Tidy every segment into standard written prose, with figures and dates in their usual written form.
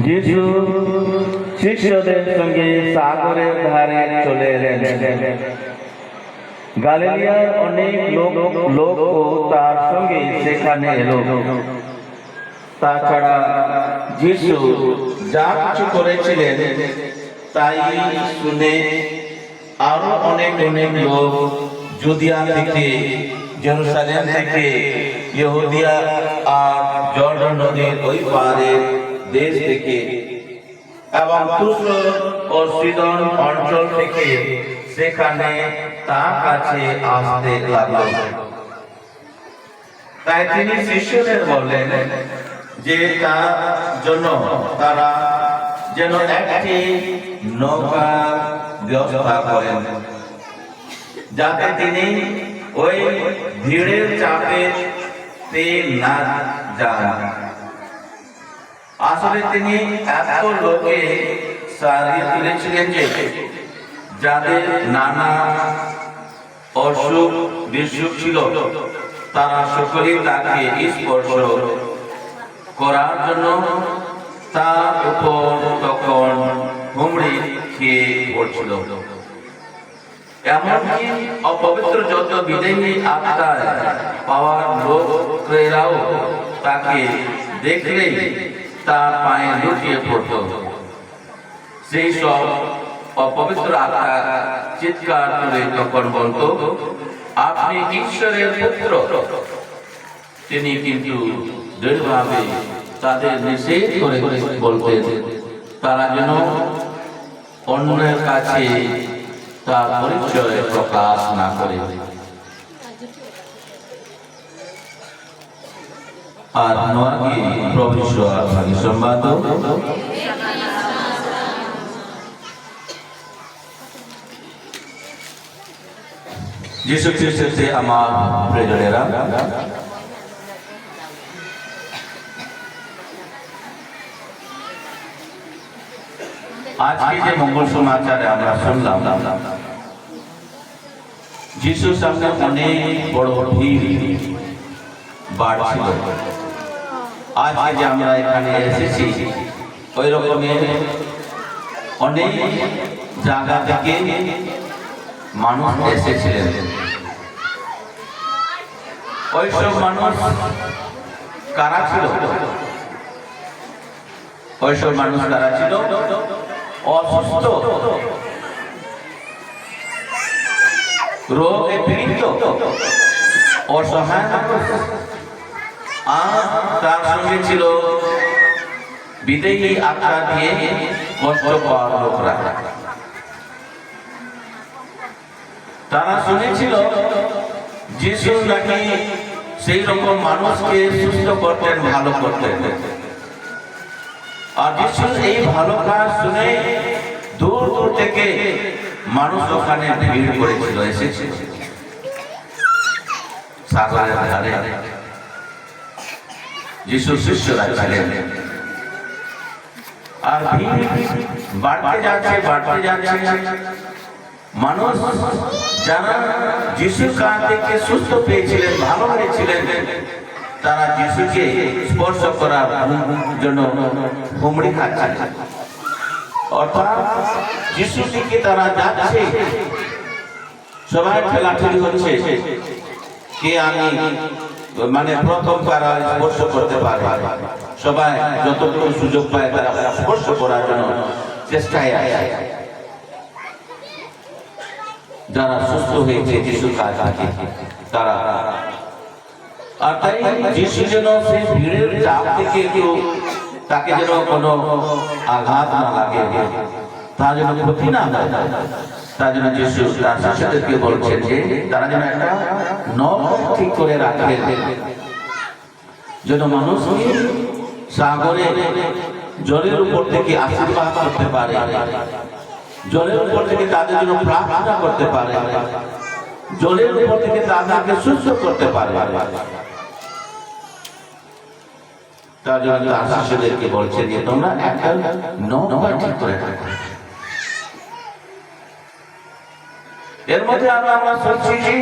যিশু শিষ্যদের সঙ্গে সাগরের ধারে চলে এলেন। গালিলিয়ার অনেক লোক তার সঙ্গে সেখানে এলো। তাছাড়া যিশু যা কিছু করেছিলেন তাই শুনে আরো অনেক লোক জুদিয়া থেকে, জেরুসালেম থেকে, ইহুদিয়া আর জর্ডান নদীর ওই পারের দেশ থেকে এবং তুরস্ক ও সিদন অঞ্চল থেকে সেখানে তার কাছে আসতে লাগলো। তাই তিনি শিষ্যদের বললেন যে তার জন্য তারা যেন একটি নৌকার ব্যবস্থা করেন, যাতে তিনি ওই ভিড়ের চাপে না যান। আসলে তিনি এত লোকে সারিয়ে তুলেছিলেন যে যাদের নানা অসুখ বিসুখ ছিল তারা সকলেই তাকে স্পর্শ করার জন্য তার উপর তখন হুমড়ি খেয়ে পড়ছিল। এমনকি অপবিত্র যত বিদেহী আত্মা পাওয়ার লোকেরাও তাকে দেখলেই তার পায়ে লুটিয়ে পড়ত। সেই সব অপবিত্র আত্মা চিৎকার করে তখন বলতো, আপনি ঈশ্বরের পুত্র। তিনি কিন্তু দৃঢ়ভাবে তাদের নিষেধ করে বলতেন তারা যেন অন্যের কাছে তার পরিচয় প্রকাশ না করে। আর নয় প্রভুশ্বর সম্বাদ। যিশু খ্রিস্টে আমার প্রিয়জনেরা, আজকে যে মঙ্গল সমাচারে আমরা শুনলাম, যিশুর সামনে অনেক বড় ভিড় বাড়ছিল। আজকে যে আমরা এখানে এসেছি ওই রকমের অনেক জায়গা থেকে মানুষ এসেছিলেন। ওইসব মানুষ কারা ছিল? ওইসব মানুষ কারা ছিল? অসুস্থ, রোগে পীড়িত, অসহায় মানুষ। আর তার সঙ্গে ছিল বিদেহী আত্মা দিয়ে কষ্ট পাওয়ার লোকরা। তারা শুনেছিল যিশু নাকি সেই রকম মানুষকে সুস্থ করতেন, ভালো করতেন। আর যিশু এই ভালো কাজ শুনে দূর দূর থেকে মানুষ ওখানে ভিড় করেছিল, এসেছিল সাগরের ধারে। যিশুর শিষ্যরা ছিলেন। আর ভিড় বাড়তে যাচ্ছে। মানুষ যারা যিশুর কাছ থেকে সুস্থ পেয়েছিলেন, ভালো হয়েছিলেন, তারা যিশুকে স্পর্শ করার জন্য হুমড়ি খাচ্ছিলেন। অর্থাৎ যিশুর দিকে তারা যাচ্ছে, সবাই ঠেলাঠেলি হচ্ছে, কে আমি মানে প্রথম তারা স্পর্শ করতে পারে। সবাই যতটুকু সুযোগ পায় তারা স্পর্শ করার জন্য চেষ্টায় আছে। যারা সুস্থ হয়েছে যিশুর কাছ থেকে তারা, আর তাই যিশু যেন সেই ভিড়ের চাপ থেকে কেউ তাকে যেন কোনো আঘাত না লাগে, তার যেন ক্ষতি না হয়, তার জন্য যিশু তার শিষ্যদেরকে বলছেন যে তারা যেন একটা নখ ঠিক করে রাখে, যেন মানুষকে সাগরে জলের উপর থেকে আশীর্বাদ করতে পারে, জলের উপর থেকে তাদের জন্য প্রার্থনা করতে পারে, জলের উপর থেকে তাদেরকে সুস্থ করতে পারে। তার জন্য তার শিষ্যদেরকে বলছেন যে তোমরা একটা নখ ঠিক করে রাখো। এর মধ্যে আমরা শুনছি যে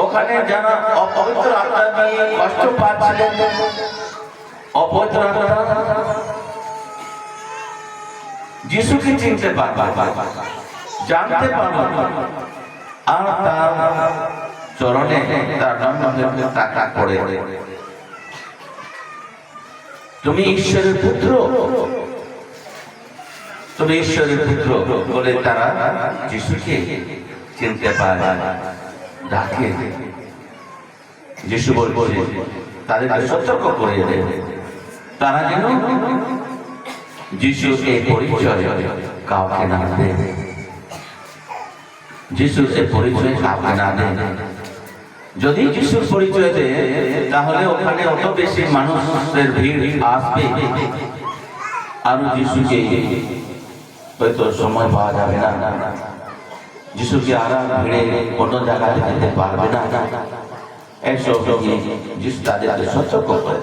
ওখানে যারা অপবিত্র আত্মা নিয়ে কষ্ট পাচ্ছিলেন, অপবিত্র আত্মা যিশুকে চিনতে পারবে, জানতে পারবে, আর তার চরণে তার নম্র টাকা করে, তুমি ঈশ্বরের পুত্র, তুমি ঈশ্বরের পুত্র বলে তারা যিশুকে চিনতে পারে, ডাকে। যিশু বলছে তাদেরকে সতর্ক করে দেয় তারা যেন যিশুর এই পরিচয় কাউকে না দেয়, যিশুর এই পরিচয় কাউকে না দেয়। যদি যিশুর পরিচয় দেয় তাহলে ওখানে অত বেশি মানুষের ভিড় আসবে, আর যিশুকে হয়তো সময় পাওয়া যাবে না, যিশুকে আর ভিড়ে অন্য জায়গায় যেতে পারবে না। এইসব যিশু তাদেরকে সতর্ক করে।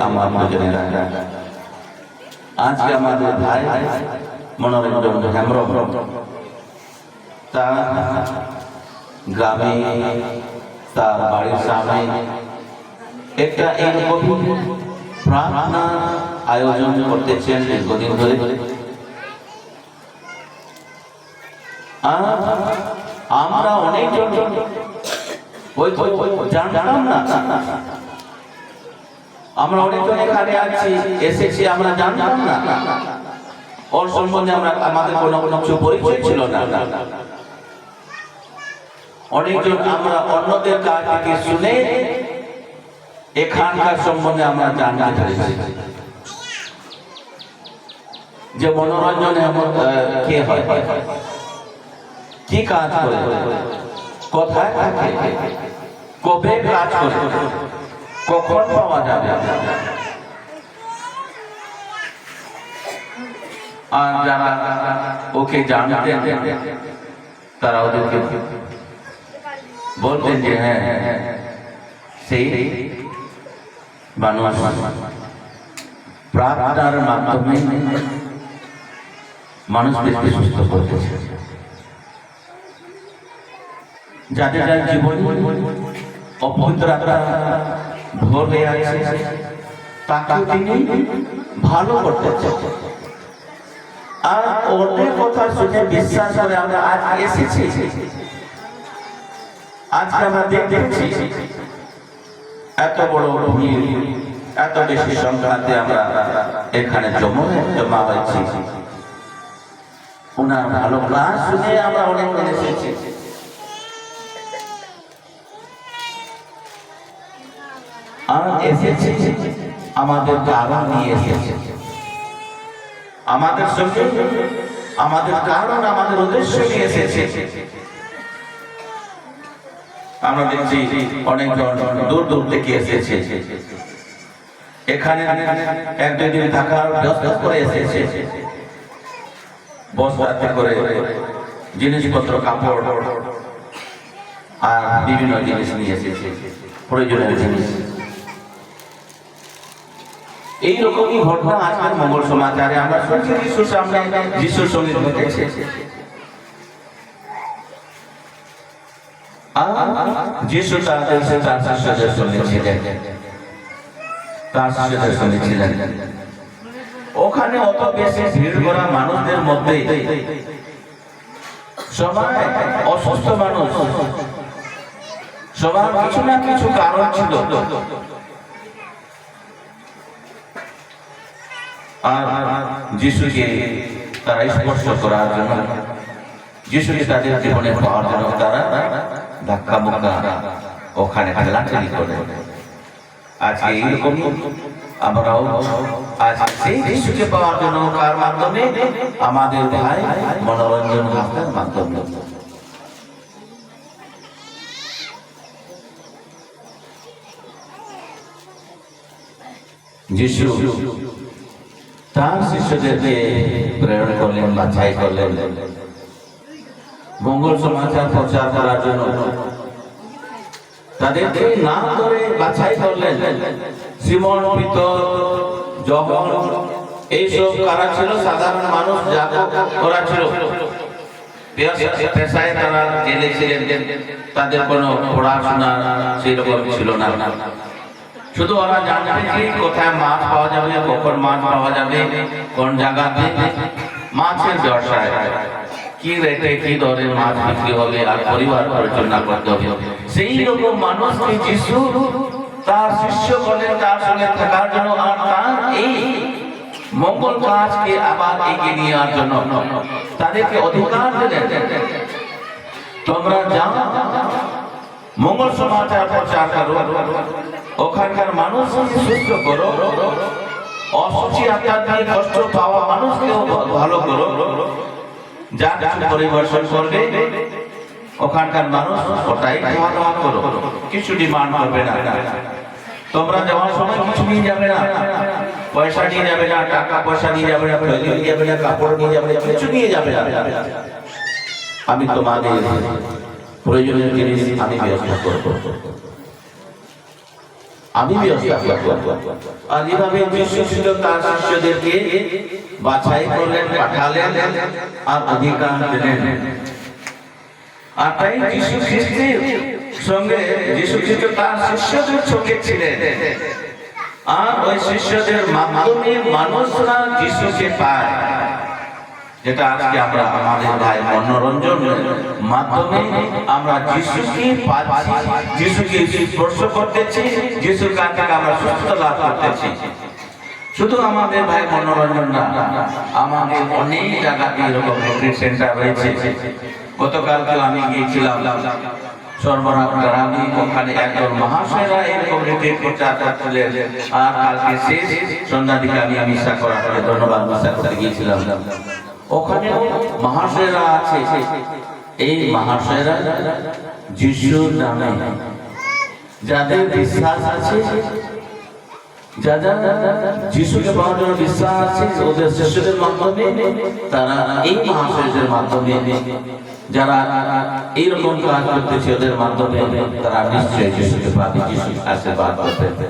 আমার মজনেরা, আজকে আমাদের ভাই মনোরঞ্জন হেমব্রম তার গ্রামে, তার বাড়ির সামনে একটা এরকম প্রার্থনা আয়োজন করতেছেন দীর্ঘদিন ধরে। আমরা অনেকজন জানতাম না, আমরা অনেকজন এখানে আছি, এসেছি, আমরা জানতাম না, ওর সম্বন্ধে আমাদের কোনো কিছু পরিচয় ছিল না। অনেকজন আমরা অন্যদের কাছ থেকে শুনে এখানকার সম্বন্ধে আমরা জানতে পেরেছি যে মনোরঞ্জন এমন কে হয়, কি কাজ করে, কোথায় থাকে, কবে কাজ করে, কখন পাওয়া যাবে। আর যারা ওকে জানতেন তারা ওদেরকে বলতেন যে হ্যাঁ সেই মানুষ প্রার্থনার মাধ্যমে মানুষদেরকে সুস্থ করতেছে। যাদের জীবন অপবিত্র ভোর হয়ে আছে তাকে তিনি ভালো করতে চান। আর ওদের কথা শুনে বিশ্বাস করে আমরা আজ এসেছি, আজকে আমরা দেখছি এত বড় ভিড়, এত বেশি সংখ্যাতে আমরা এখানে জমা হয়েছি। ওনার ভালো ক্লাস শুনে আমরা অনেক এসেছি। আর এসেছি আমাদের কারণ নিয়ে এসেছি, আমাদের সঙ্গে আমাদের কারণ, আমাদের উদ্দেশ্য নিয়ে এসেছে। আমরা দেখছি অনেকজন দূর দূর থেকে এসেছে, এখানে এক দুই দিন থাকার ব্যবস্থা করে এসেছে, বসবাস করে জিনিসপত্র, কাপড় আর বিভিন্ন জিনিস নিয়ে এসেছে, প্রয়োজনীয় জিনিস। এইরকমই ঘটনা আজকের মঙ্গল সমাচারে আমরা শুনছি। যিশুর সামনে যিশুর সঙ্গে ঘটেছে। যিশু তার শিষ্যদের সঙ্গে ছিলেন, ওখানে অত বেশি ভিড় করা মানুষদের মধ্যে সবাই অসুস্থ মানুষ, সবার কিছু না কিছু কারণ ছিল। আর যিশুকে তারা স্পর্শ করার জন্য, যিশুকে তাদের জীবনে পাওয়ার জন্য তারা ধাক্কা মুক্কা ওখানে ঠেলাঠেলি করে। আজকে এইরকম আমরাও আজ সেই যিশুকে পাওয়ার জন্য কার মাধ্যমে? আমাদের ভাই মনোরঞ্জন হাসদার মাধ্যমে। যিশু তার শিষ্যদেরকে প্রেরণ করলেন, বাছাই করলেন মঙ্গল সমাচার প্রচার করার জন্য। তাদেরকে নাম ধরে বাছাই করলেন। সিমন, পিতর, জন, এইসব কারা ছিল? সাধারণ মানুষ, ওরা ছিল পেশায়, তারা জেলে ছিলেন। তাদের কোনো পড়াশোনা সেরকম ছিল না। শুধু ওরা জানতে যে কোথায় মাছ পাওয়া যাবে, কখন মাছ পাওয়া যাবে, কোন জায়গাতে মাছের ব্যবসায় কি রেটে কি দরে মাছ বিক্রি হবে আর পরিবার পরিচালনা করতে হবে। সেই রকম মানুষকে যিশু তার শিষ্য বলেন তার সঙ্গে থাকার জন্য, আর তার এই মঙ্গল কাজকে আবার এগিয়ে নিয়ে যাওয়ার জন্য তাদেরকে অধিকার দিলেন। তোমরা যাও, মঙ্গল সমাচার প্রচার করো, ওখানকার মানুষকে সুস্থ করো, অসুচি আত্মা দিয়ে কষ্ট পাওয়া মানুষকেও ভালো করো। যা কিছু পরিবর্তন করবে ওখানকার মানুষ ওটাই খাওয়া দাওয়া করো, কিছু ডিমান্ড করবে না। তোমরা যাওয়ার সময় কিছু নিয়ে যাবে না, পয়সা নিয়ে যাবে না, টাকা পয়সা নিয়ে যাবে না, নিয়ে যাবে না, কাপড় নিয়ে যাবে না, কিছু নিয়ে যাবে না। আমি তোমাদের প্রয়োজনীয় জিনিস আমি ব্যবস্থা করবো, আমি ব্যবস্থা করবো। আর এভাবে যিশু ছিল তার শিষ্যদেরকে বাছাই করলেন, পাঠালেন আর অধিকার দিলেন। আর তাই যিশু খ্রিস্টের সঙ্গে, যিশু খ্রিস্ট তার শিষ্যদের সঙ্গে ছিলেন। আর ওই শিষ্যদের মাধ্যমে মানুষরা যিশুকে পায়, যেটা আজকে আমরা আমাদের ভাই মনোরঞ্জনের মাধ্যমে আমরা যিশুকে পাচ্ছি, যিশুকে স্পর্শ করতেছি, যিশুর কাছ থেকে আমরা সুস্থতা লাভ করতেছি। শুধু আমাদের ভাই মনোরঞ্জন না, আমাদের অনেক জায়গাতে এরকম রিট্রিট সেন্টার রয়েছে। গতকালকে আমি গিয়েছিলাম সর্বরাম গ্রামে, ওখানে একজন মহাশয়রা এরকম রিট্রিট প্রচার করছিলেন। আর কালকে শেষ সন্ধ্যার দিকে আমি মিশা করার পরে ধন্যবাদ মিশা করতে গিয়েছিলাম। ওখানে মহাশয়রা আছে, এই মহাশয়রা যিশুর নামে যাদের বিশ্বাস আছে, যারা যিশুকে পাওয়ার জন্য বিশ্বাস আছে, ওদের শিষ্যদের মাধ্যমে, তারা এই মহাশয়দের মাধ্যমে, যারা এইরকম কাজ করতেছে ওদের মাধ্যমে তারা নিশ্চয়ই যিশুকে পাবে, যিশু আশীর্বাদ করবে।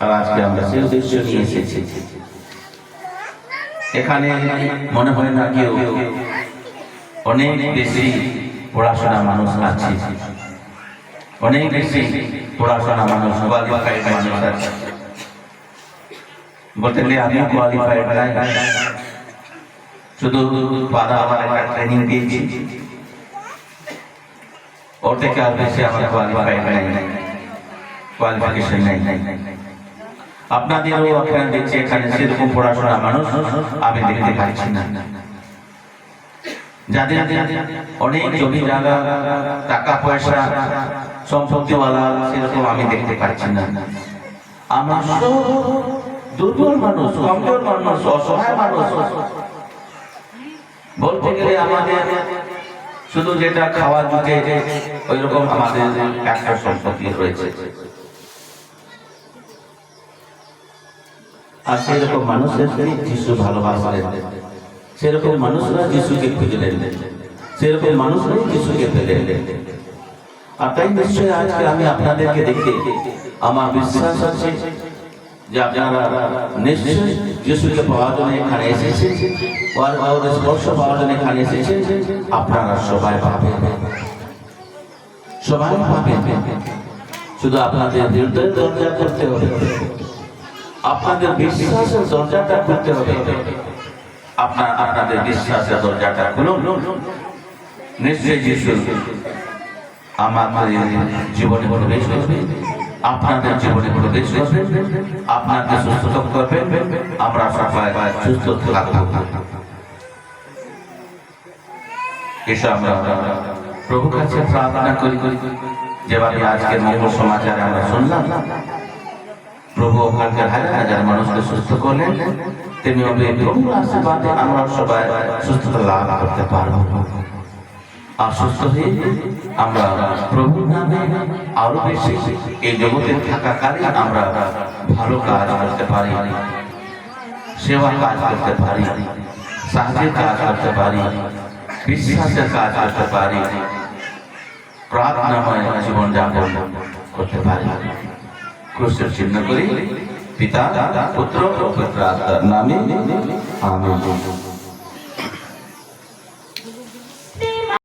আর আজকে আমরা সেই উদ্দেশ্য নিয়ে এসেছি। এখানে মনে হয় না কেউ অনেক বেশি পড়াশোনা মানুষ আছে, অনেক বেশি পড়াশোনা মানুষ, কোয়ালিফাইড মানুষ আছে। বলতে গেলে আমিও কোয়ালিফাইড নাই, শুধু বাবা আমার একটা ট্রেনিং দিয়েছি, ওর থেকে আর বেশি আমার কোয়ালিফাইড নাই, কোয়ালিফিকেশন নাই। আপনাদেরও এখানে দেখছি, এখানে সেরকম পড়াশোনা মানুষ আমি দেখতে পাচ্ছি না। যাদের অনেক জমি জায়গা, টাকা পয়সা, সম্পত্তিওয়ালা, সেরকম আমি দেখতে পাচ্ছি না। আমার দুর্বল মানুষ, কমজোর মানুষ, অসহায় মানুষ। বলতে গেলে আমাদের শুধু যেটা খাওয়া জুটে ওই রকম আমাদের একটা সম্পত্তি রয়েছে। আর সেই রকম মানুষের যিশু ভালোবাসলেন, সেরকম মানুষরা যিশুকে খুঁজলেন, সেরকম মানুষরাই যিশুকে পেলেন। আর তাই নিশ্চয়ই আজকে আমি আপনাদেরকে দেখে আমার বিশ্বাস আছে যে আপনারা নিশ্চয়ই যিশুকে পাওয়ার জন্য এখানে এসেছেন, ওর স্পর্শ পাওয়ার জন্য এখানে এসেছেন। আপনারা সবাই পাবেন, সবাই পাবেন। শুধু আপনাদের হৃদয়ের দরজা করতে হবে, আপনাদের বিশ্বাসের দরজাটা করতে হবে। আপনাদের বিশ্বাসের দরজাটা খুলুন, নিশ্চয়ই যিশু আমাদের জীবনে প্রবেশ করবে, আপনাদের জীবনে প্রবেশ করবে, আপনাকে সুস্থ করবেন। আমরা সবাই সুস্থ থাকবো। এসে আমরা প্রভুর কাছে প্রার্থনা করি, যেভাবে আজকের মঙ্গল সমাচারে আমরা শুনলাম প্রভু ওখানকার হাজার হাজার মানুষকে সুস্থ করলেন, তেমনি প্রভুর আশীর্বাদে আমরা সবাই সুস্থতা লাভ করতে পারবো। আর সুস্থ হয়ে আমরা প্রভুর নামে আরো বেশি এই জগতে থাকাকালীন আমরা ভালো কাজ করতে পারি, সেবা কাজ করতে পারি, সাহায্যের কাজ করতে পারি, বিশ্বাসের কাজ করতে পারি, প্রার্থনাময় জীবন যাপন করতে পারি। ক্রুশের চিহ্ন করি পিতা, পুত্র ও পবিত্র আত্মার নামে আমেন।